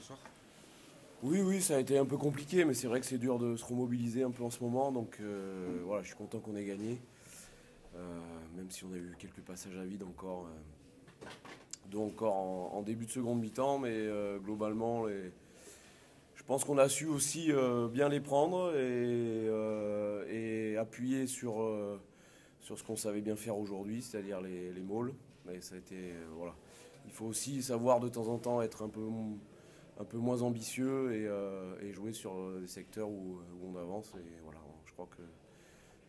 soir? Oui, ça a été un peu compliqué, mais c'est vrai que c'est dur de se remobiliser un peu en ce moment. Donc voilà, je suis content qu'on ait gagné. Même si on a eu quelques passages à vide encore, deux encore en début de seconde mi-temps. Mais globalement, je pense qu'on a su aussi bien les prendre et appuyer sur ce qu'on savait bien faire aujourd'hui, c'est-à-dire les mauls. Mais ça a été, voilà. Il faut aussi savoir de temps en temps être un peu moins ambitieux et jouer sur des secteurs où on avance. Et voilà, je crois que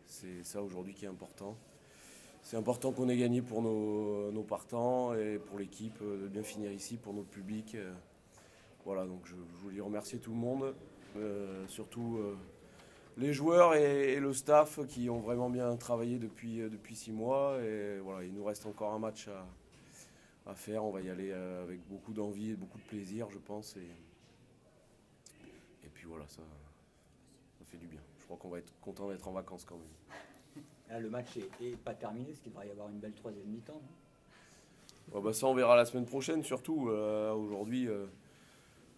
c'est ça aujourd'hui qui est important. C'est important qu'on ait gagné pour nos partants et pour l'équipe, de bien finir ici pour notre public. Voilà, donc je voulais remercier tout le monde, surtout les joueurs et le staff qui ont vraiment bien travaillé depuis 6 mois. Et voilà, il nous reste encore un match à faire. On va y aller avec beaucoup d'envie et beaucoup de plaisir, je pense. Et puis voilà, ça fait du bien. Je crois qu'on va être content d'être en vacances quand même. Là, le match est pas terminé, parce qu'il devrait y avoir une belle troisième mi-temps. Ouais, bah ça, on verra la semaine prochaine, surtout. Aujourd'hui,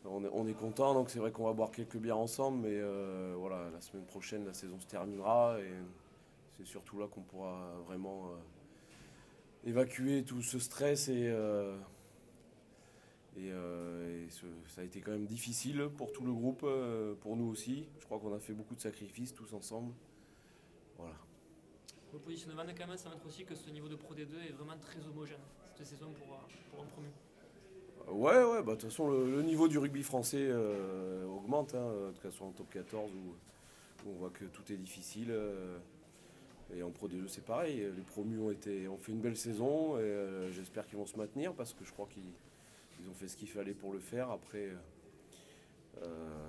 on est content, donc c'est vrai qu'on va boire quelques bières ensemble. Mais voilà, la semaine prochaine, la saison se terminera. Et c'est surtout là qu'on pourra vraiment évacuer tout ce stress. Ça a été quand même difficile pour tout le groupe, pour nous aussi. Je crois qu'on a fait beaucoup de sacrifices tous ensemble. Voilà. Au positionnement, quand même, ça montre aussi que ce niveau de Pro D2 est vraiment très homogène cette saison pour un promu. Ouais, bah de toute façon, le niveau du rugby français augmente, hein, en tout cas soit en top 14 où on voit que tout est difficile. Et en Pro D2, c'est pareil. Les promus ont fait une belle saison et j'espère qu'ils vont se maintenir parce que je crois qu'ils ont fait ce qu'il fallait pour le faire. Après,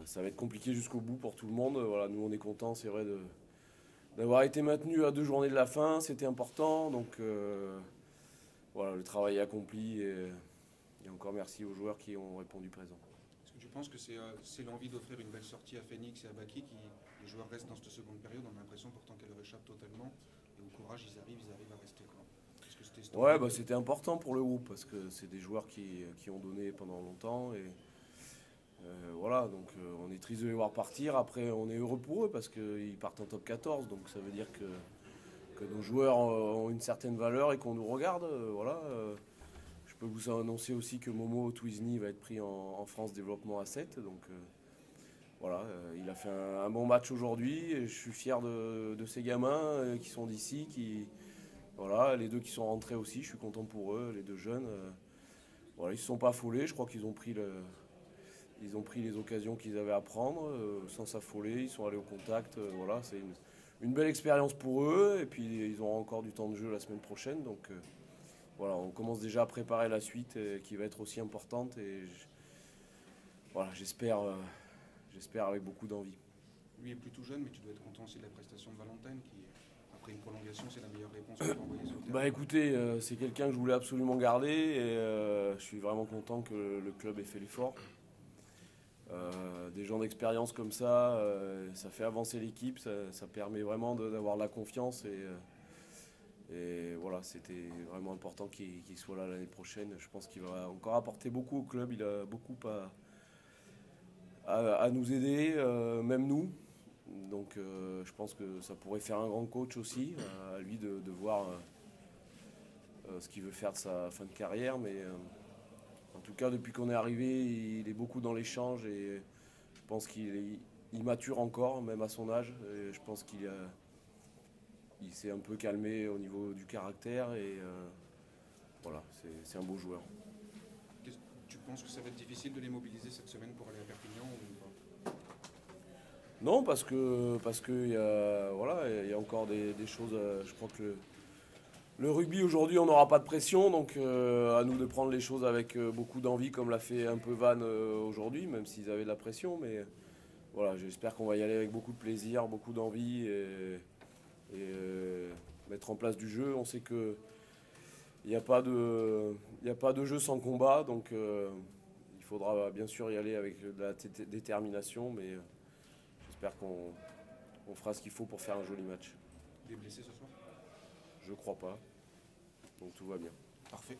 ça va être compliqué jusqu'au bout pour tout le monde. Voilà, nous, on est contents, c'est vrai, d'avoir été maintenus à 2 journées de la fin. C'était important. Donc, voilà, le travail est accompli. Et encore merci aux joueurs qui ont répondu présent. Est-ce que tu penses que c'est l'envie d'offrir une belle sortie à Phoenix et à Baki qui les joueurs restent dans cette seconde période? On a l'impression pourtant qu'elle leur échappe totalement. Et au courage, ils arrivent à rester. Quoi. Est-ce que c'était cette Ouais, envie bah, c'était important pour le groupe parce que c'est des joueurs qui ont donné pendant longtemps. Et voilà, donc on est triste de les voir partir. Après, on est heureux pour eux parce qu'ils partent en top 14. Donc ça veut dire que nos joueurs ont une certaine valeur et qu'on nous regarde. Voilà. Je peux vous annoncer aussi que Momo Twizni va être pris en France Développement A7. Donc voilà, il a fait un bon match aujourd'hui. Et je suis fier de ces gamins qui sont d'ici. Voilà, les deux qui sont rentrés aussi, je suis content pour eux, les deux jeunes. Voilà, ils ne se sont pas affolés. Je crois qu'ils ont pris les occasions qu'ils avaient à prendre sans s'affoler. Ils sont allés au contact. Voilà, c'est une belle expérience pour eux. Et puis ils auront encore du temps de jeu la semaine prochaine. Donc voilà, on commence déjà à préparer la suite qui va être aussi importante. Et voilà, j'espère avec beaucoup d'envie. Lui est plutôt jeune, mais tu dois être content aussi de la prestation de Valentine qui, après une prolongation, c'est la meilleure réponse pour envoyer sur le terrain. Bah écoutez, c'est quelqu'un que je voulais absolument garder et je suis vraiment content que le club ait fait l'effort. Des gens d'expérience comme ça, ça fait avancer l'équipe, ça permet vraiment d'avoir de la confiance et voilà, c'était vraiment important qu'il soit là l'année prochaine. Je pense qu'il va encore apporter beaucoup au club, il a beaucoup à nous aider, même nous. Donc je pense que ça pourrait faire un grand coach aussi, à lui de voir ce qu'il veut faire de sa fin de carrière. Mais en tout cas, depuis qu'on est arrivé, il est beaucoup dans l'échange et je pense qu'il mature encore, même à son âge. Et je pense qu'il s'est un peu calmé au niveau du caractère et voilà, c'est un beau joueur. Tu penses que ça va être difficile de les mobiliser cette semaine pour aller à Perpignan ou pas? Non, parce que voilà, il y a encore des choses. Je crois que le rugby aujourd'hui, on n'aura pas de pression, donc à nous de prendre les choses avec beaucoup d'envie, comme l'a fait un peu Van aujourd'hui, même s'ils avaient de la pression. Mais voilà, j'espère qu'on va y aller avec beaucoup de plaisir, beaucoup d'envie et mettre en place du jeu. On sait que il n'y a pas de jeu sans combat, donc il faudra bien sûr y aller avec de la détermination, mais j'espère qu'on fera ce qu'il faut pour faire un joli match. Des blessés ce soir? Je crois pas, donc tout va bien. Parfait.